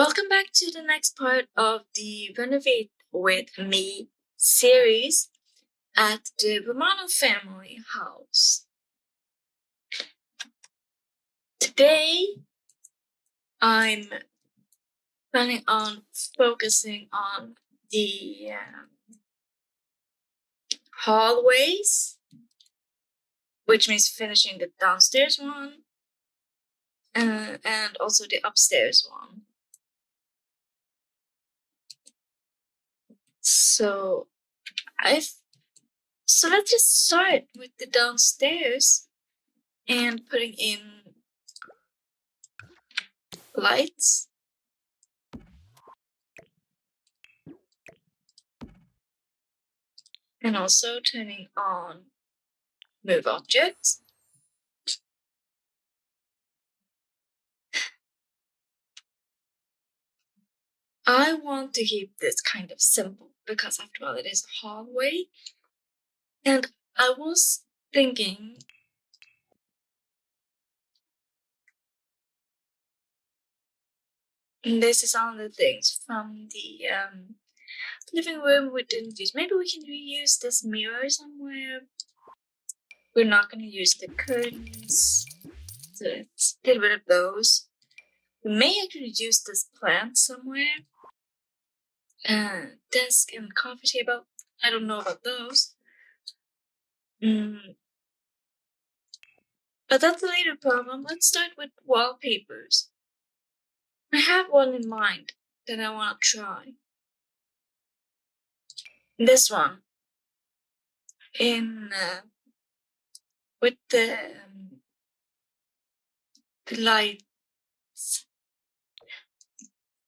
Welcome back to the next part of the Renovate with Me series at the Romano family house. Today, I'm planning on focusing on the hallways, which means finishing the downstairs one and also the upstairs one. So let's just start with the downstairs and putting in lights. And also turning on move objects. I want to keep this kind of simple because after all it is a hallway. And I was thinking this is all the things from the living room we didn't use. Maybe we can reuse this mirror somewhere. We're not going to use the curtains, so let's get rid of those. We may actually use this plant somewhere. Desk and coffee table. I don't know about those. But that's a later problem. Let's start with wallpapers. I have one in mind that I want to try. This one. With the lights.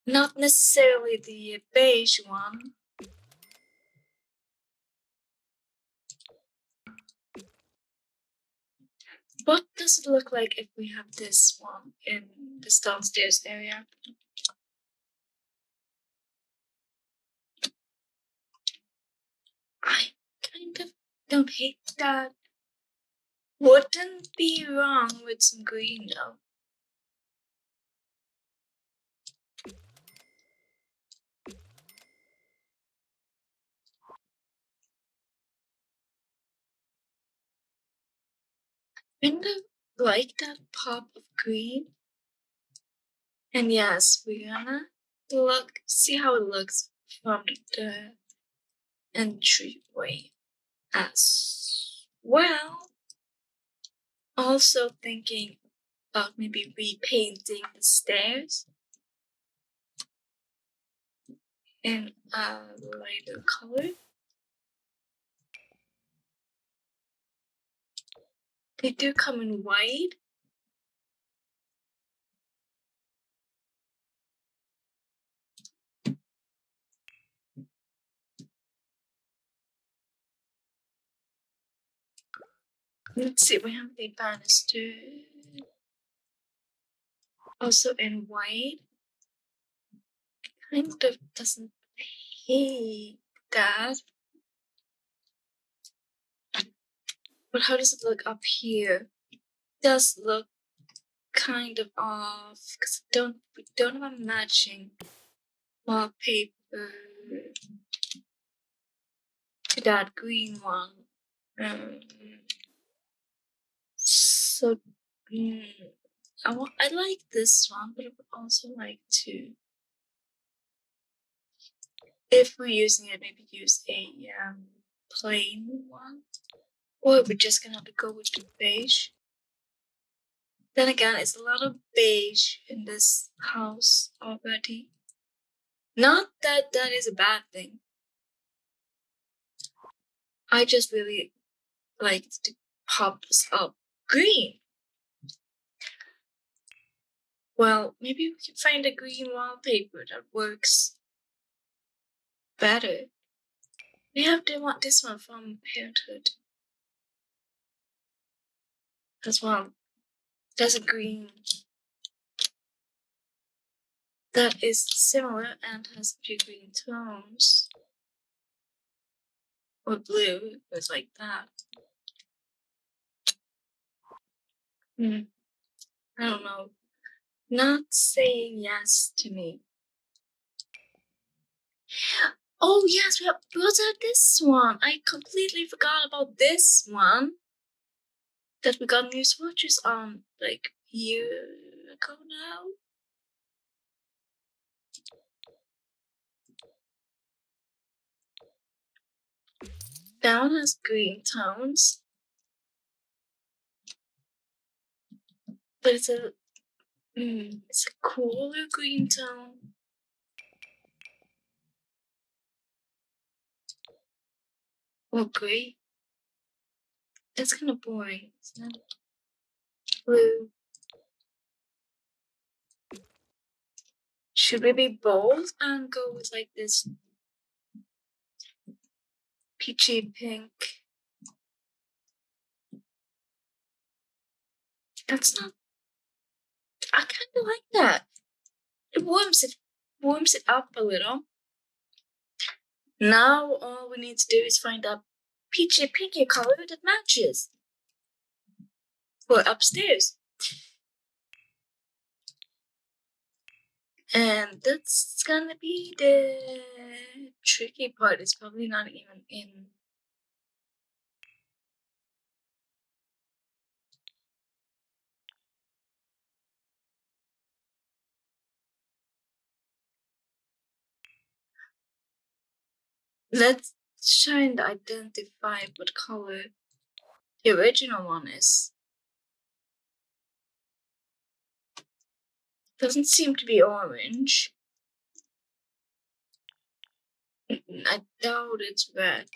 Not necessarily the beige one. What does it look like if we have this one in this downstairs area? I kind of don't hate that. Wouldn't be wrong with some green though. Kind of like that pop of green. And yes, we're gonna see how it looks from the entryway as well. Also thinking about maybe repainting the stairs in a lighter color. They do come in white. Let's see, we have the banister also in white. Kind of doesn't hate that. But how does it look up here? It does look kind of off because we don't have a matching wallpaper to that green one. So I like this one, but I would also like to, if we're using it, maybe use a plain one, or we're just gonna have to go with the beige. Then again, it's a lot of beige in this house already. Not that that is a bad thing. I just really like to pop this up green. Well, maybe we can find a green wallpaper that works better. We have to want this one from Parenthood as well. There's a green that is similar and has a few green tones. Or blue, it's like that. I don't know. Not saying yes to me. Oh yes, we also have this one. I completely forgot about this one. That we got new swatches on like a year ago now. That one has green tones. But it's a cooler green tone. Or gray. That's kind of boring, isn't it? Blue. Should we be bold and go with like this peachy pink? That's not. I kind of like that. It warms it up a little. Now all we need to do is find a peachy pinky color that matches for upstairs. And that's gonna be the tricky part. It's probably not even in. Let's try and identify what color the original one is. Doesn't seem to be orange. I doubt it's red.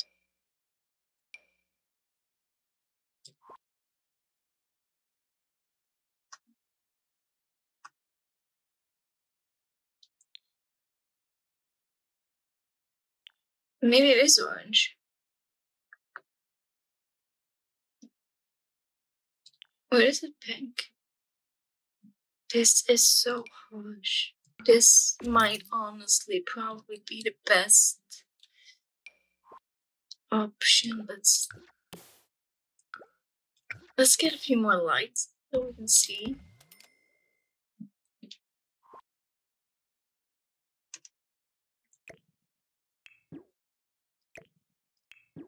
Maybe it is orange. Or is it pink? This is so harsh. This might honestly probably be the best option. Let's get a few more lights so we can see.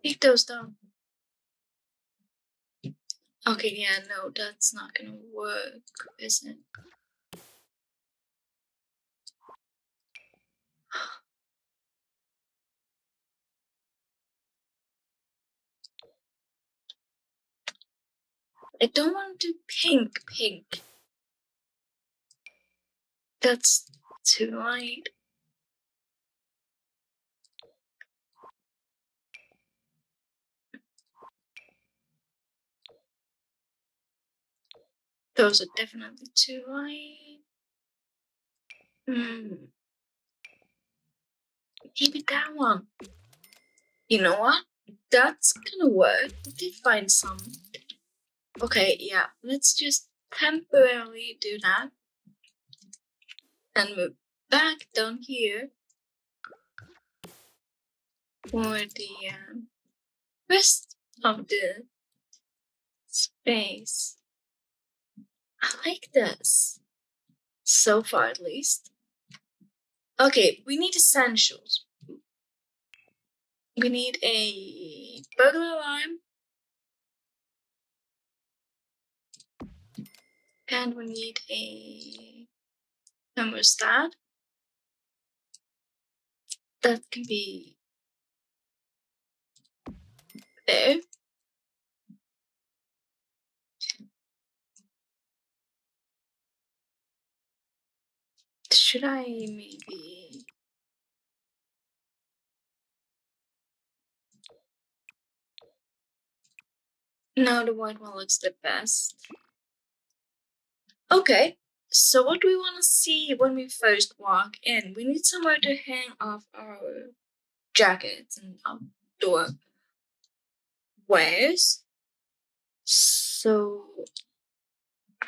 Take those down. Okay, yeah, no, that's not gonna work, is it? I don't want to do pink. That's too light. Those are definitely too light. Maybe that one. You know what? That's gonna work. We did find some. Okay, yeah. Let's just temporarily do that. And move back down here for the rest of the space. I like this. So far, at least. Okay, we need essentials. We need a burglar alarm. And we need a thermostat. That can be there. Should I maybe... No, the white one looks the best. Okay, so what do we want to see when we first walk in? We need somewhere to hang off our jackets and outdoor wares. So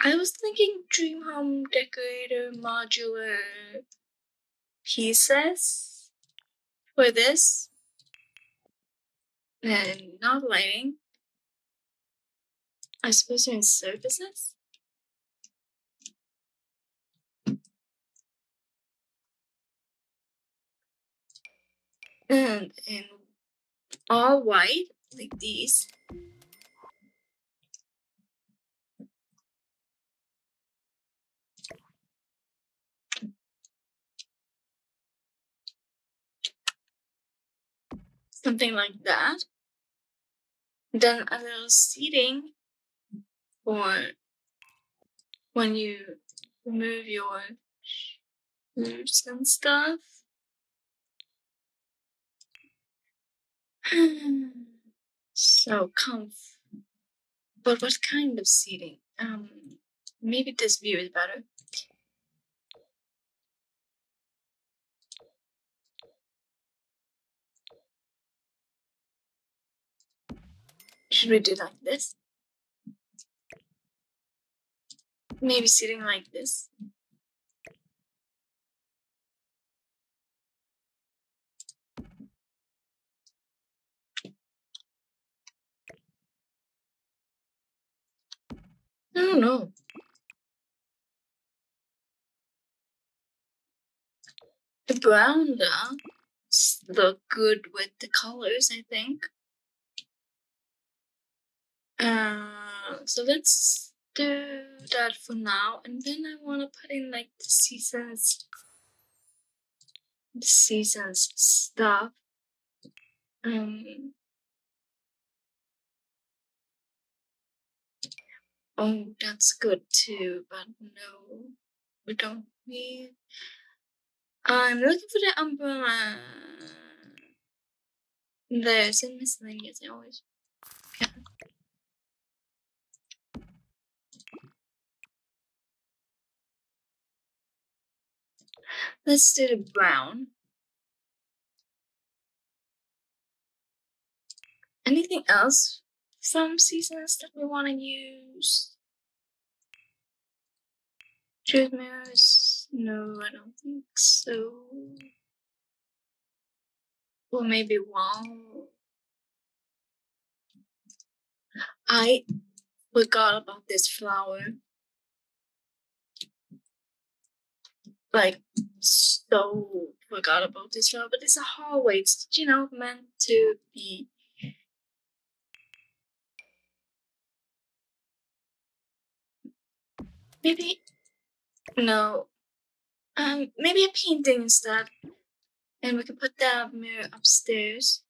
I was thinking dream home decorator modular pieces for this. And not lighting. I suppose they're in surfaces. And in all white, like these. Something like that. Then a little seating for when you remove your roots and stuff. So but what kind of seating? Maybe this view is better. Should we do like this? Maybe sitting like this. I don't know. The brown does look good with the colors, I think. So let's do that for now, and then I want to put in like the seasons stuff. Oh, that's good too, but no, we don't need. I'm looking for the umbrella. There's in miscellaneous, I always. Yeah. Let's do the brown. Anything else from seasons that we want to use? Truth mirrors? No, I don't think so. Or maybe wall. I forgot about this flower. Like, so forgot about this flower, but it's a hallway. It's, meant to be. Maybe, no. Maybe a painting instead. And we can put that mirror upstairs.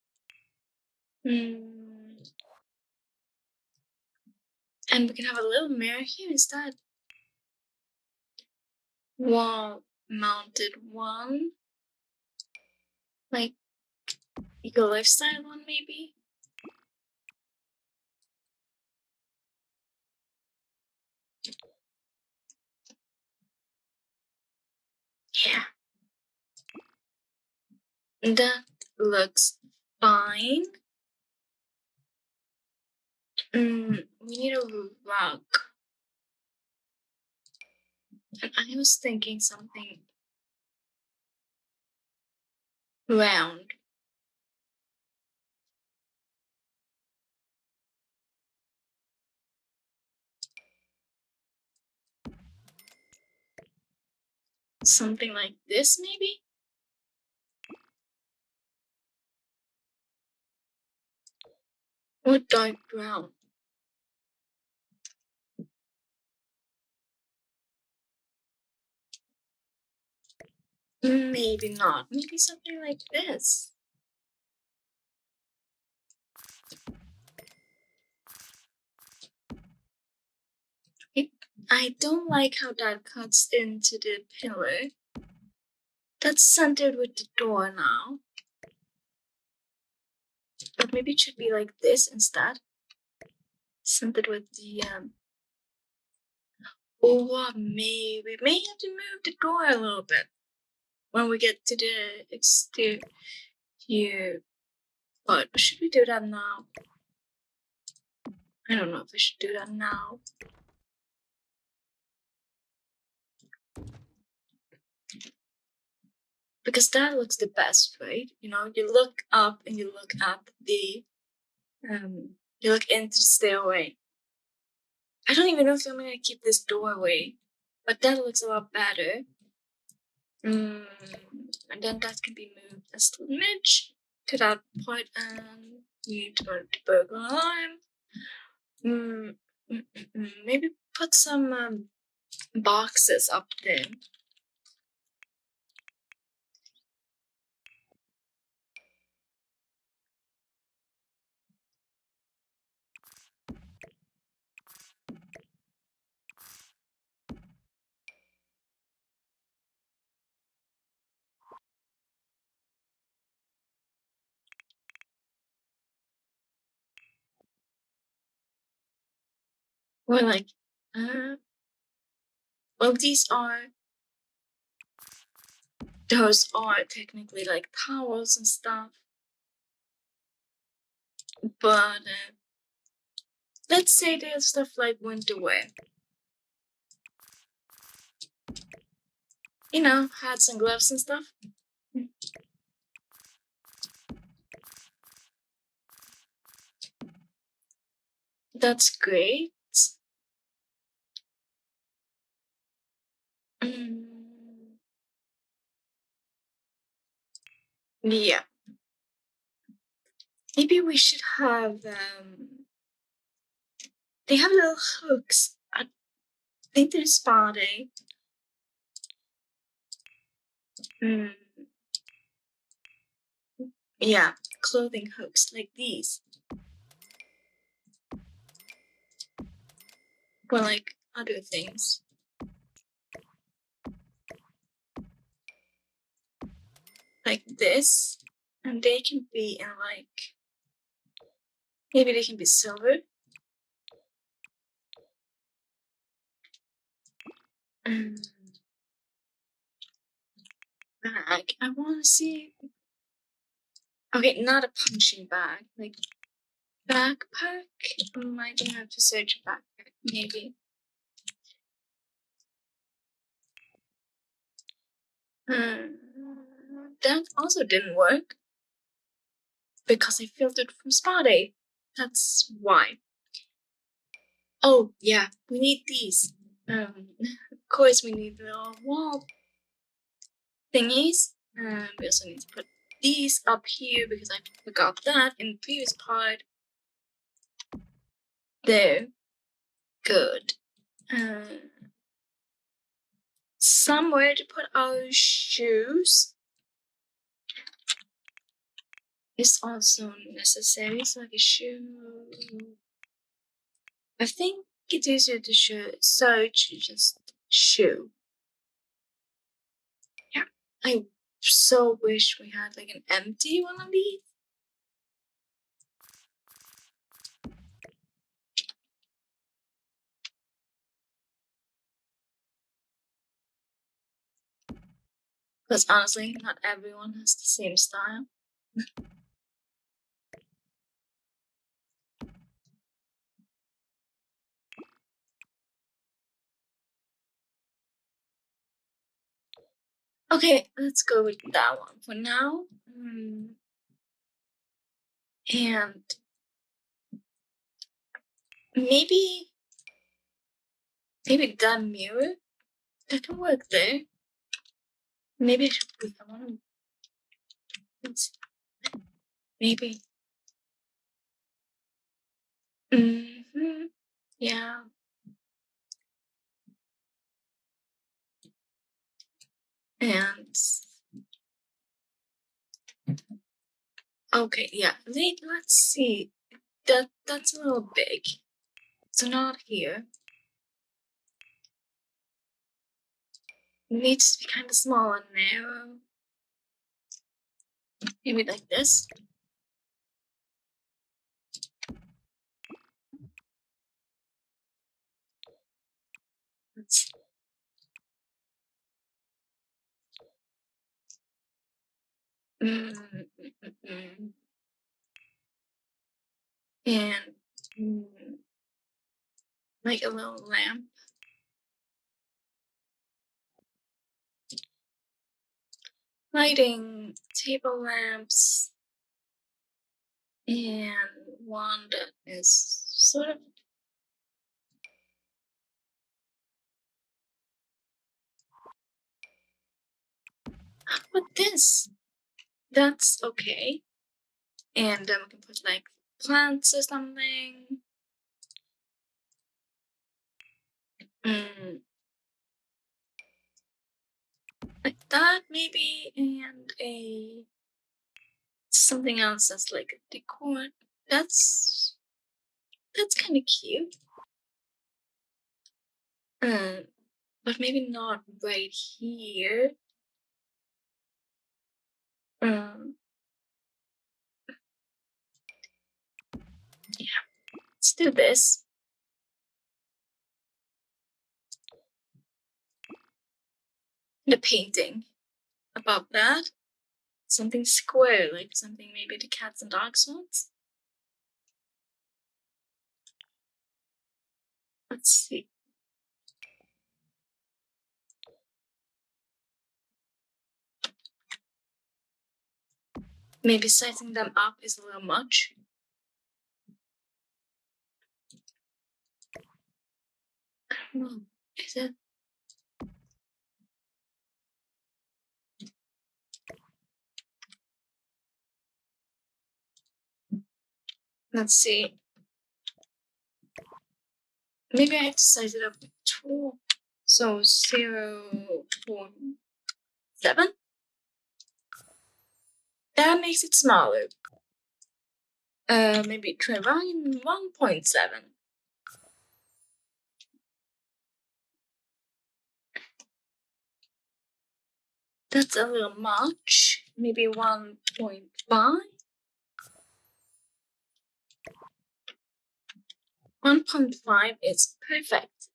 And we can have a little mirror here instead. Wall mounted one. Like, eco lifestyle one, maybe? Yeah. That looks fine. We need a rug. And I was thinking something round. Something like this, maybe? Or dark brown. Maybe not. Maybe something like this. I don't like how that cuts into the pillar. That's centered with the door now. But maybe it should be like this instead. Centered with the or maybe we may have to move the door a little bit when we get to the exterior. But should we do that now? I don't know if we should do that now. Because that looks the best, right? You look up and you look at the you look into the stairway. I don't even know if I'm gonna keep this doorway, but that looks a lot better. And then that can be moved a smidge. to that point, and we need to turn to burglar alarm. Maybe put some boxes up there. Or like, well, those are technically like towels and stuff, but let's say there's stuff like winter wear. You know, hats and gloves and stuff. That's great. Yeah. Maybe we should have they have little hooks. I think they're spa day. Yeah, clothing hooks like these. Or like other things. Like this. And they can be in like, maybe they can be silver. Bag. I want to see. Okay, not a punching bag. Like backpack. I might have to search a backpack. Maybe. That also didn't work because I filtered from spa day. That's why. Oh yeah, we need these. Of course, we need little wall thingies. We also need to put these up here because I forgot that in the previous part. There. Good. Somewhere to put our shoes is also necessary. So like a shoe. I think it's easier to search just shoe. Yeah. I so wish we had like an empty one of these. Because honestly, not everyone has the same style. Okay, let's go with that one for now. And maybe that mirror that can work there. Maybe I should put that one. Maybe. Yeah. And okay, yeah. Let's see. That's a little big. So not here. It needs to be kind of small and narrow. Maybe like this. Let's and like a little lamp. Lighting table lamps and one that is sort of what this? That's okay. And then we can put like plants or something. Like that maybe, and a something else that's like a decor. That's kind of cute. But maybe not right here. Yeah, let's do this. The painting above that. Something square, like something maybe the cats and dogs wants. Let's see. Maybe sizing them up is a little much. I don't know. Is it? Let's see. Maybe I have to size it up with 2. So 0.7. That makes it smaller. Maybe try 1.7. That's a little much. Maybe 1.5. 1.5 is perfect.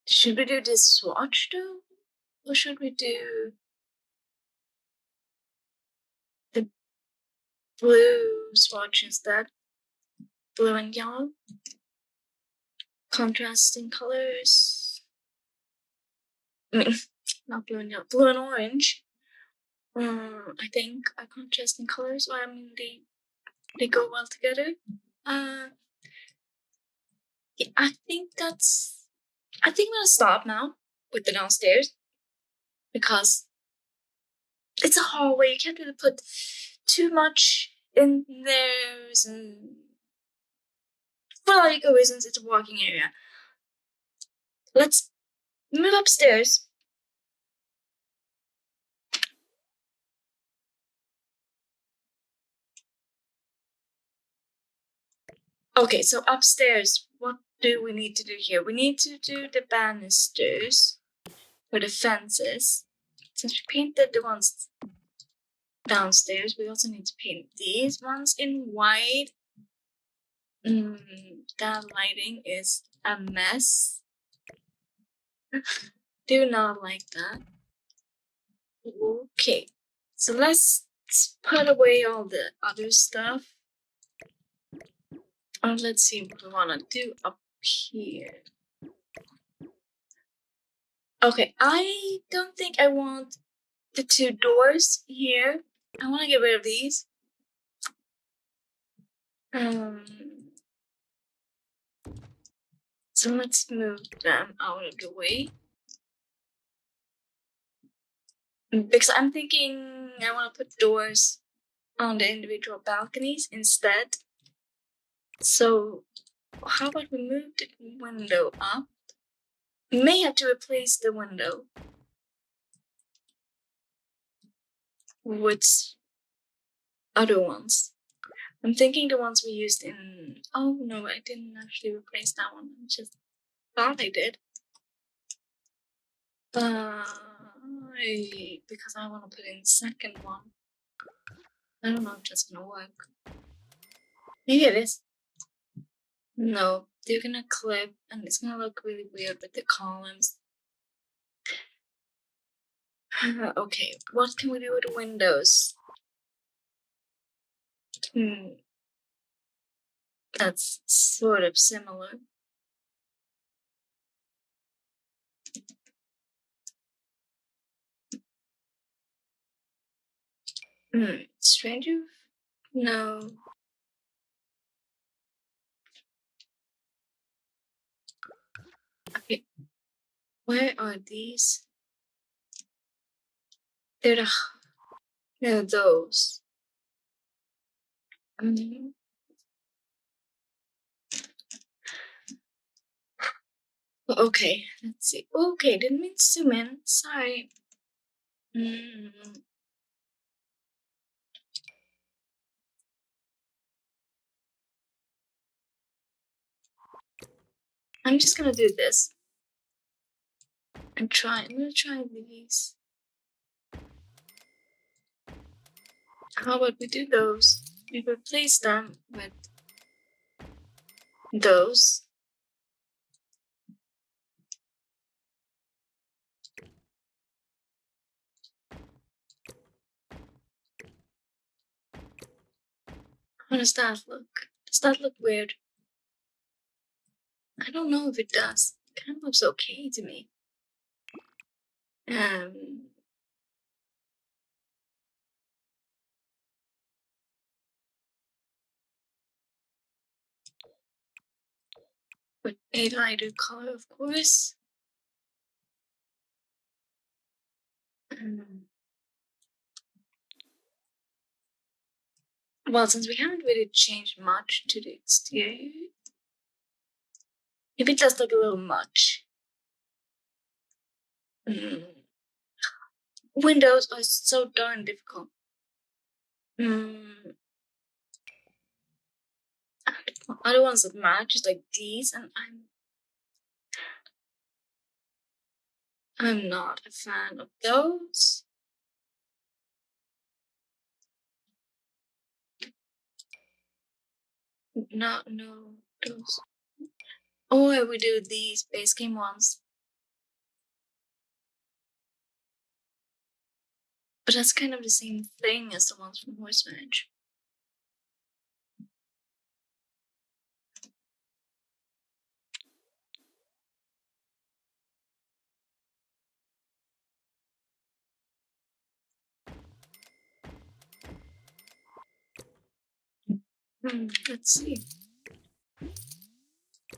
Should we do this swatch though? Or should we do the blue swatch instead? Blue and yellow? Contrasting colors. I mean, not blue and yellow, blue and orange. I think are contrasting colors. Well, I mean, they go well together. Yeah, I think I'm gonna stop now with the downstairs because it's a hallway. You can't really put too much in there, and for logical reasons, it's a walking area. Let's move upstairs. Okay, so upstairs, what do we need to do here? We need to do the banisters for the fences. Since we painted the ones downstairs, we also need to paint these ones in white. That lighting is a mess. Do not like that. Okay, so let's put away all the other stuff. And let's see what we want to do up here. Okay, I don't think I want the 2 doors here. I want to get rid of these. So let's move them out of the way. Because I'm thinking I want to put doors on the individual balconies instead. So how about we move the window up? We may have to replace the window with other ones. I'm thinking the ones we used in... Oh no, I didn't actually replace that one. I just thought I did. Because I want to put in the second one. I don't know if that's gonna work. Maybe it is. No, they're gonna clip and it's gonna look really weird with the columns. Okay, what can we do with the windows? That's sort of similar. Stranger? No. Okay. Where are these? They're those. Okay, let's see. Okay, didn't mean to zoom in. Sorry. I'm just gonna do this. I'm gonna try these. How about we do those? We replace them with those. How does that look? Does that look weird? I don't know if it does. It kind of looks okay to me. With a lighter color, of course. Well, since we haven't really changed much to the exterior, maybe it does look a little much. Windows are so darn difficult. Other ones that match is like these, and I'm not a fan of those. No, those. Or we do these base game ones. But that's kind of the same thing as the ones from Horse Ranch. Let's see.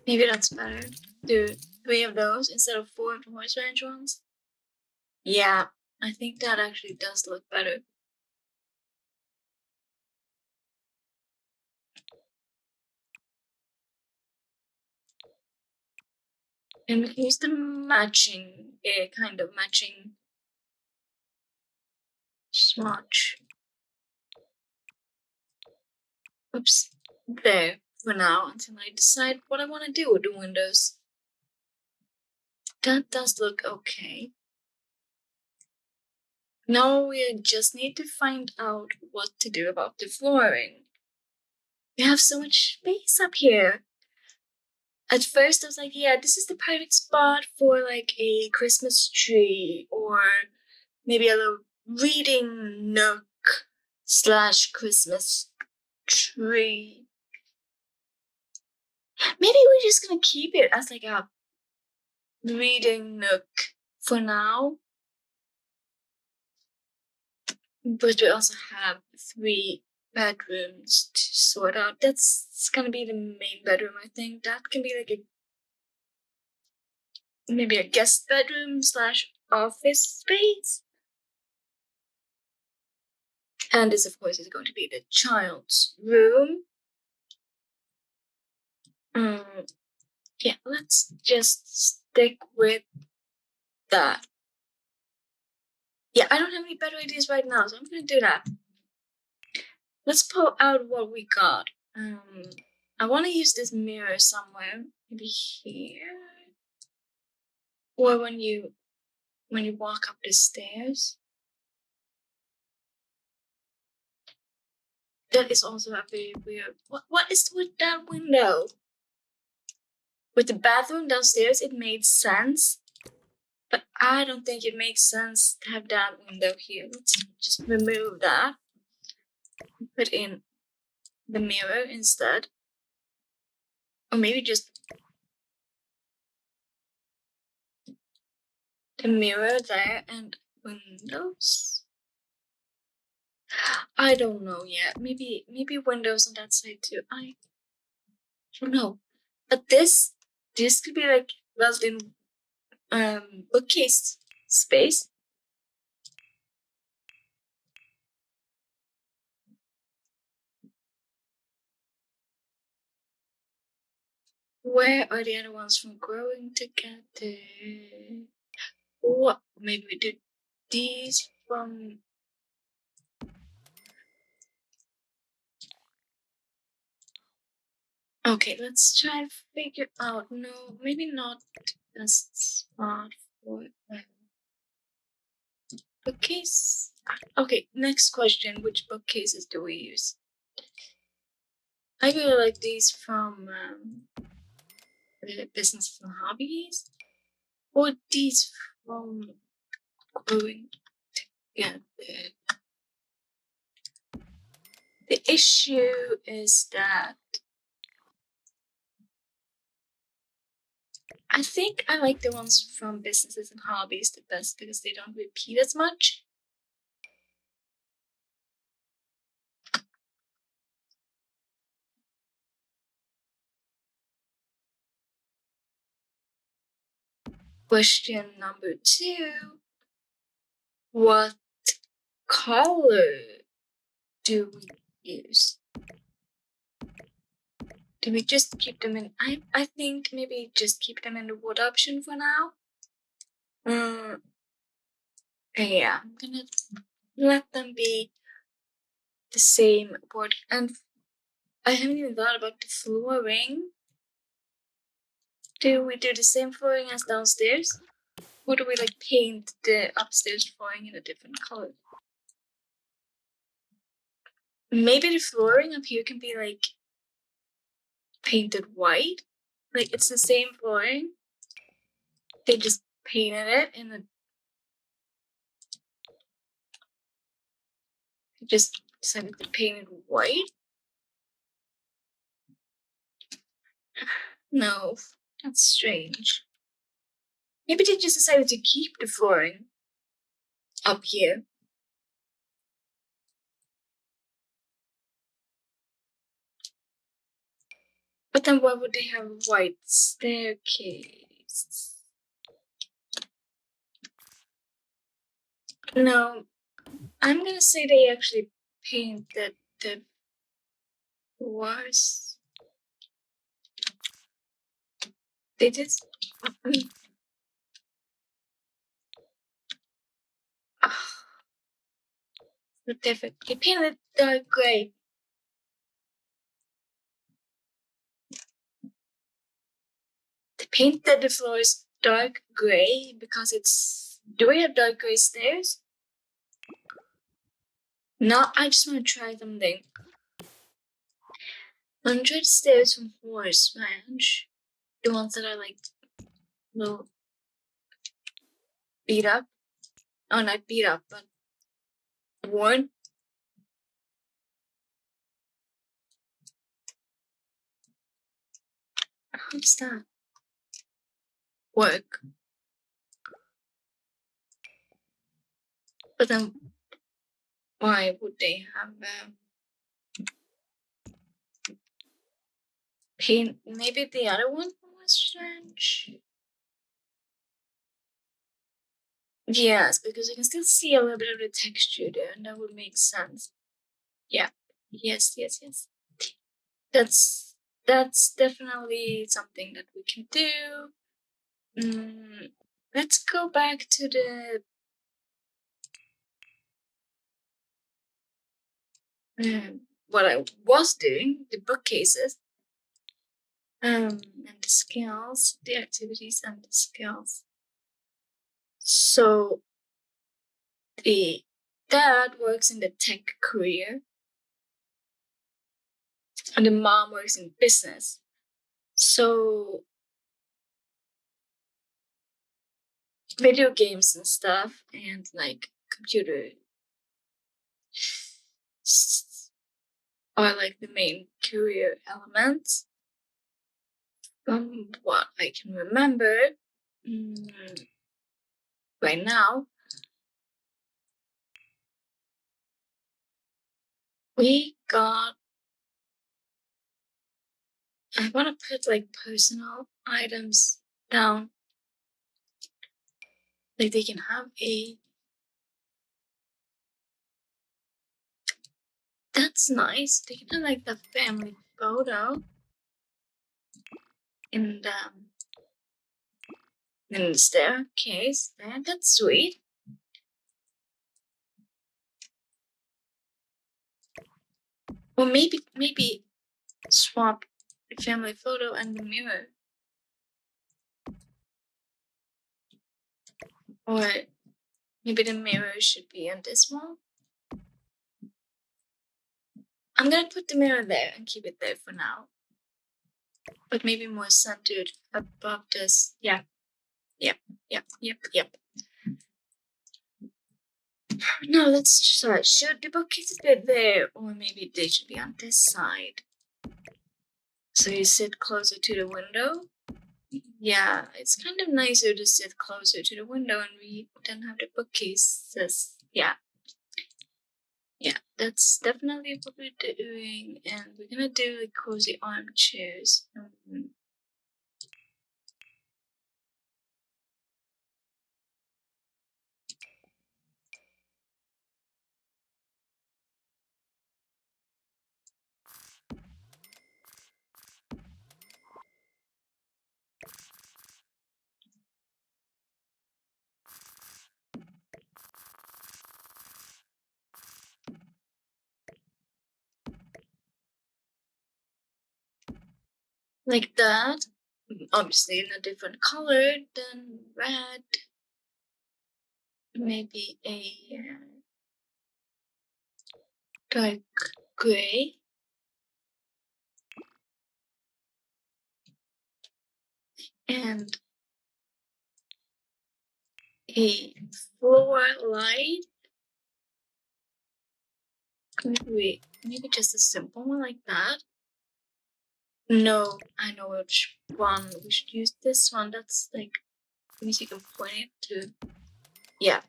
Maybe that's better. Do 3 of those instead of 4 of the Horse Ranch ones? Yeah, I think that actually does look better. And we can use the matching, kind of matching smudge. Oops. There for now until I decide what I want to do with the windows. That does look okay. Now we just need to find out what to do about the flooring. We have so much space up here. At first I was like, yeah, this is the perfect spot for like a Christmas tree or maybe a little reading nook / Christmas tree. Maybe we're just gonna keep it as like a reading nook for now. But we also have 3 bedrooms to sort out. That's gonna be the main bedroom, I think. That can be like maybe a guest bedroom / office space. And this, of course, is going to be the child's room. Yeah, let's just stick with that. Yeah, I don't have any better ideas right now, so I'm gonna do that. Let's pull out what we got. I want to use this mirror somewhere, maybe here, or when you walk up the stairs. That is also a very weird. What is with that window? With the bathroom downstairs, it made sense, but I don't think it makes sense to have that window here. Let's just remove that. Put in the mirror instead, or maybe just the mirror there and windows. I don't know yet. Maybe windows on that side too. I don't know. But this could be like built in bookcase space. Where are the other ones from growing together? What? Maybe we do these from. Okay, let's try and figure out. No, maybe not a spot for bookcase. Okay, next question. Which bookcases do we use? I really like these from business and hobbies. Or these from growing together. The issue is that I think I like the ones from businesses and hobbies the best because they don't repeat as much. Question number 2. What color do we use? Do we just keep them in? I think maybe just keep them in the wood option for now. Yeah, I'm gonna let them be the same wood. And I haven't even thought about the flooring. Do we do the same flooring as downstairs? Or do we like paint the upstairs flooring in a different color? Maybe the flooring up here can be like painted white. Like it's the same flooring. They just painted it in a. They just decided to paint it white. No, that's strange. Maybe they just decided to keep the flooring up here. But then why would they have a white staircase? No, I'm gonna say they actually painted the floors. They did. The different. They painted dark gray. They painted the floors dark gray because it's. Do we have dark gray stairs? No, I just want to try something. I'm gonna try the stairs from Horse Ranch. The ones that are like little beat up. Oh, not beat up, but worn. How does that work? But then, why would they have paint? Maybe the other one was French. Yes, because you can still see a little bit of the texture there, and that would make sense. Yeah. Yes. That's definitely something that we can do. Let's go back to the what I was doing, the bookcases, and the skills, the activities and the skills. So the dad works in the tech career, and the mom works in business. So video games and stuff, and like computer are like the main career elements. From what I can remember right now, we got. I want to put like personal items down. Like they can have a. That's nice. They can have like the family photo in the staircase. That's sweet. Or maybe swap the family photo and the mirror. Or maybe the mirror should be on this wall. I'm gonna put the mirror there and keep it there for now. But maybe more centered above this. Yeah. Yep. No, let's decide. Should the bookcases be there, or maybe they should be on this side? So you sit closer to the window. Yeah, it's kind of nicer to sit closer to the window and read than have the bookcases. Yeah, that's definitely what we're doing, and we're gonna do like cozy armchairs. Like that. Obviously in a different color than red. Maybe a dark gray. And a floor light. Maybe just a simple one like that. No, I know which one. We should use this one. That's like, let me see if I can point it to. Yeah.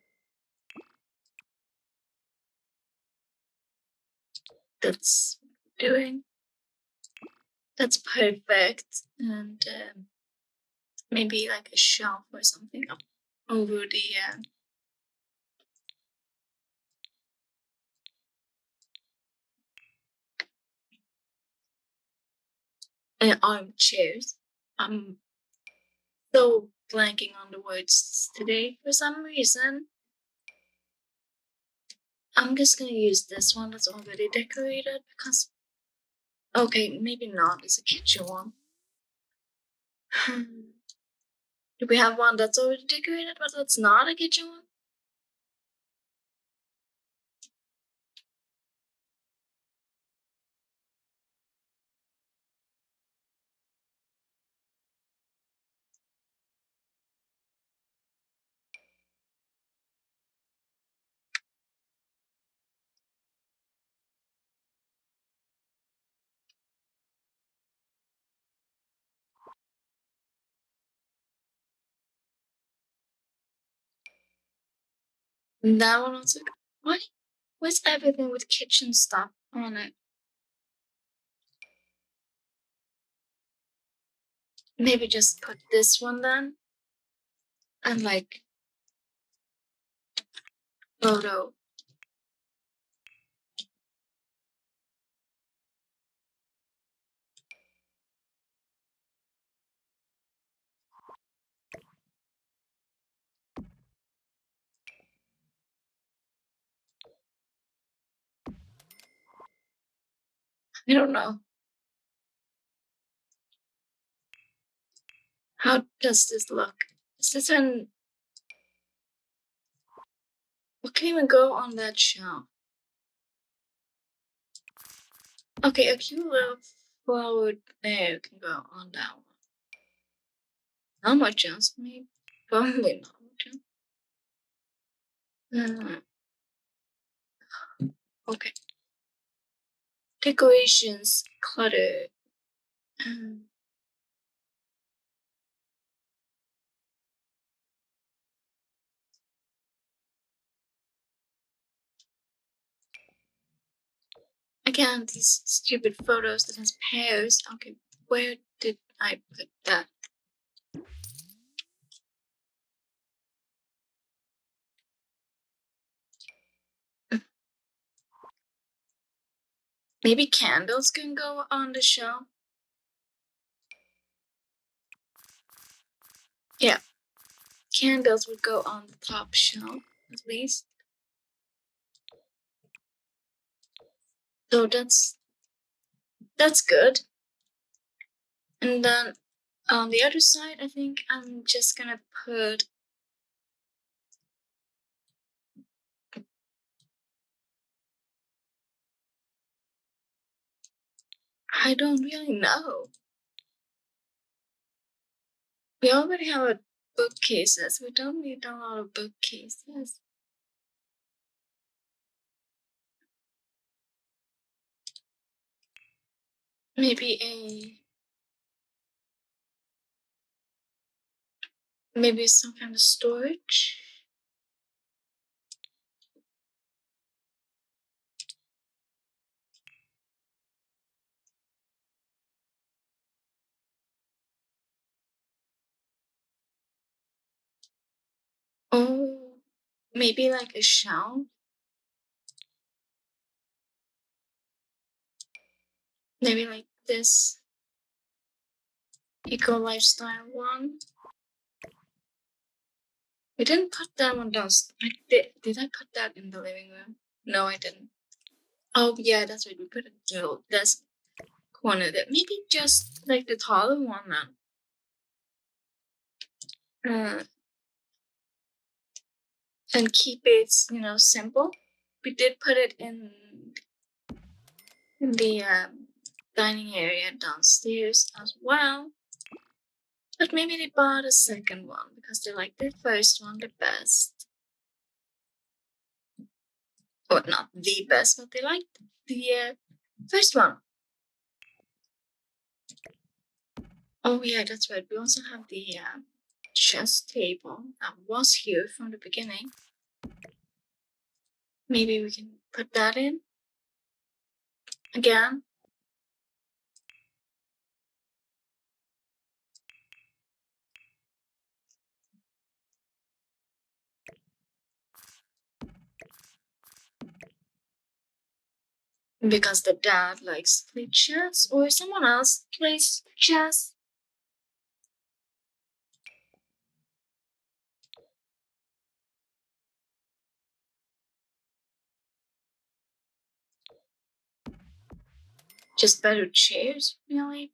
That's what we're doing. That's perfect. And maybe like a shelf or something up over the armchairs. I'm so blanking on the words today for some reason. I'm just gonna use this one that's already decorated because. Okay, maybe not. It's a kitchen one. Do we have one that's already decorated, but that's not a kitchen one? That one also. Why? What's everything with kitchen stuff on it? Maybe just put this one then, and like photo. I don't know. How does this look? Is this one? What can even go on that shelf? Okay, a cute little flower there can go on that one. Not much else, maybe. Probably not much else. Okay. Decorations, clutter. Again, these stupid photos that has pears. Okay, where did I put that? Maybe candles can go on the shelf. Yeah, candles would go on the top shelf at least. So that's good. And then on the other side, I think I'm just gonna put I don't really know. We already have a bookcases. We don't need a lot of bookcases. Maybe some kind of storage. Oh, maybe like a shelf. Maybe like this eco lifestyle one. We didn't put that one down. Did I put that in the living room? No, I didn't. Oh yeah, that's right. We put it in this corner. That maybe just like the taller one then. And keep it, simple. We did put it in the dining area downstairs as well. But maybe they bought a second one because they like the first one the best. Or not the best, but they liked the first one. Oh yeah, that's right. We also have the chess table that was here from the beginning. Maybe we can put that in again. Because the dad likes to play chess, or someone else plays chess. Just better chairs, really.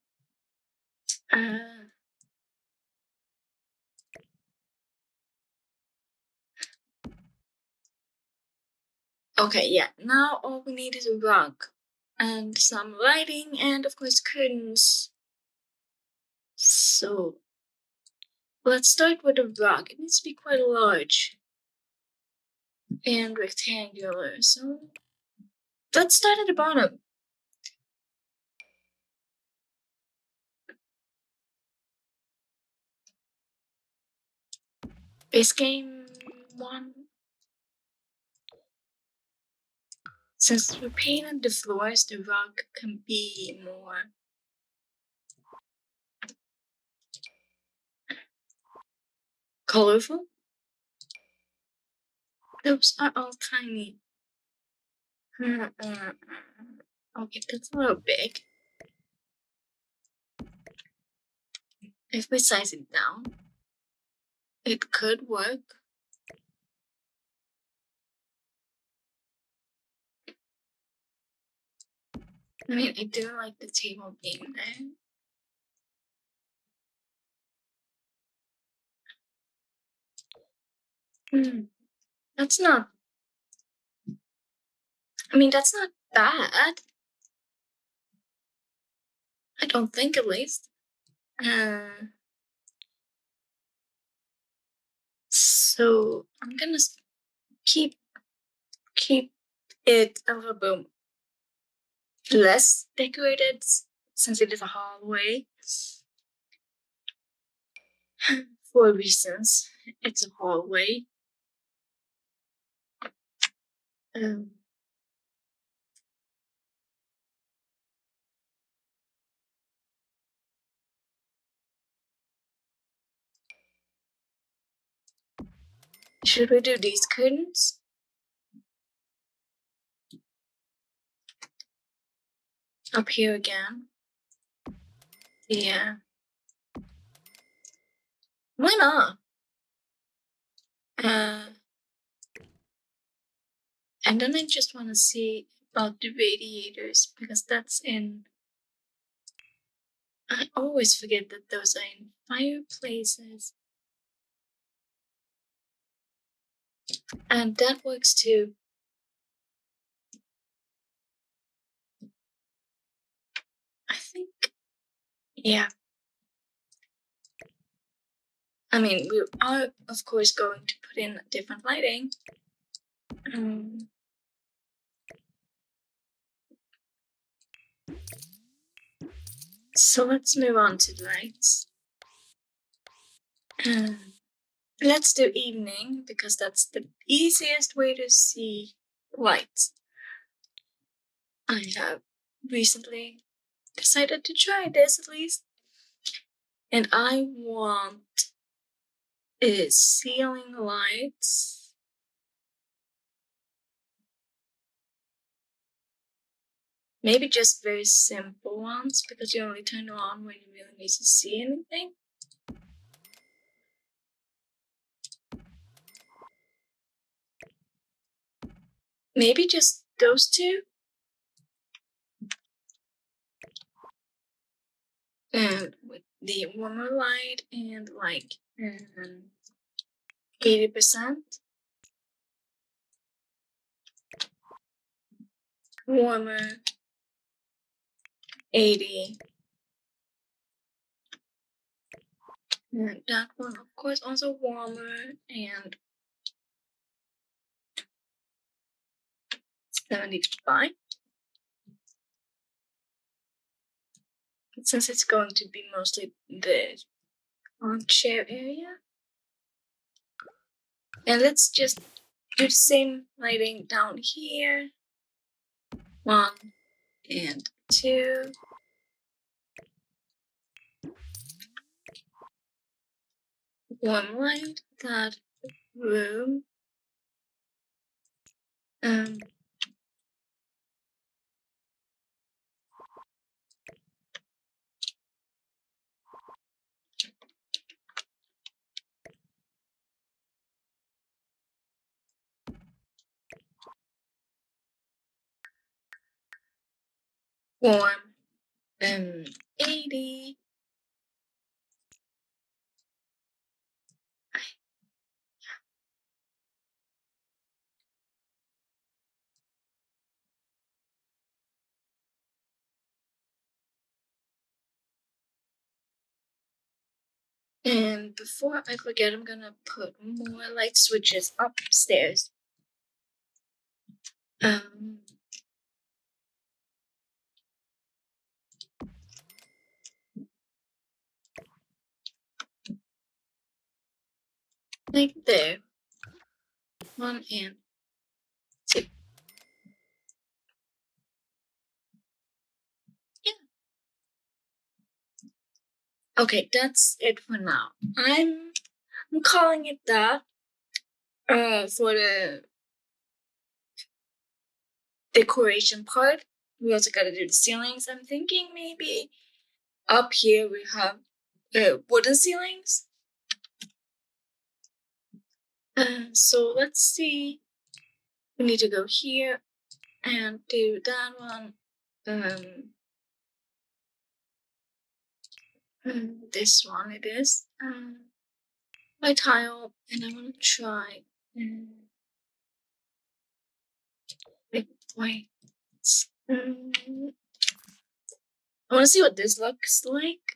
Okay, yeah. Now all we need is a rug and some lighting and of course curtains. So let's start with a rug. It needs to be quite large and rectangular. So let's start at the bottom. Base game 1. Since we painted the floors, the rug can be more colorful. Those are all tiny. Okay, that's a little big. If we size it down, it could work. I mean, I do like the table being there. That's not. I mean, that's not bad. I don't think, at least. So I'm gonna keep it a little bit less decorated since it is a hallway. For reasons, it's a hallway. Should we do these curtains? Up here again. Yeah. Why not? And then I just want to see about the radiators because that's in. I always forget that those are in fireplaces. And that works too. I think, yeah. I mean, we are, of course, going to put in different lighting. So let's move on to the lights. Let's do evening because that's the easiest way to see lights. I have recently decided to try this at least. And I want ceiling lights. Maybe just very simple ones because you only turn them on when you really need to see anything. Maybe just those two. And with the warmer light and like 80% warmer, 80. And that one, of course, also warmer and 75. Since it's going to be mostly the armchair area. And let's just do the same lighting down here. 1 and 2. Warm light, that room. Warm 80. And before I forget, I'm gonna put more light switches upstairs. Like there. 1 and 2. Yeah. Okay, that's it for now. I'm calling it that. For the decoration part, we also gotta do the ceilings. I'm thinking maybe up here we have wooden ceilings. So let's see. We need to go here and do that one. This one it is. My tile, and I want to try. Wait. I want to see what this looks like.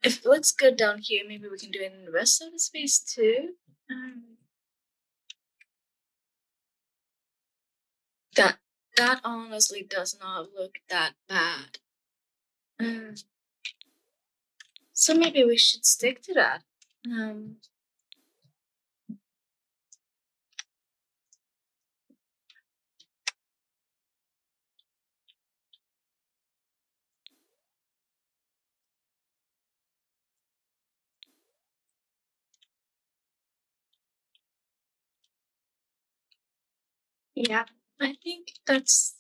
If it looks good down here, maybe we can do it in the rest of the space too. That honestly does not look that bad. So maybe we should stick to that. Yeah, I think that's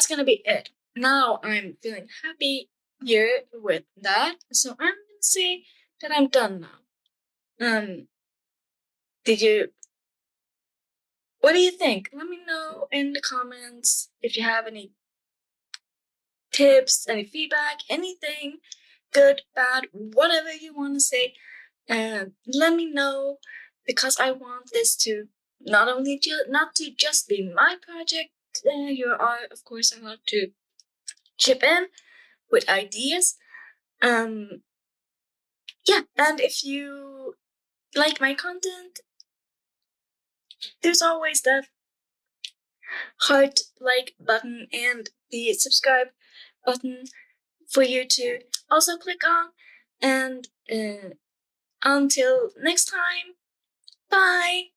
gonna be it. Now I'm feeling happy here with that, so I'm gonna say that I'm done now. Did you? What do you think? Let me know in the comments if you have any tips, any feedback, anything, good, bad, whatever you want to say. Let me know because I want this to not only not to just be my project. You are, of course, allowed to chip in with ideas. Um, yeah, and if you like my content, there's always that heart like button and the subscribe button for you to also click on. And until next time, bye!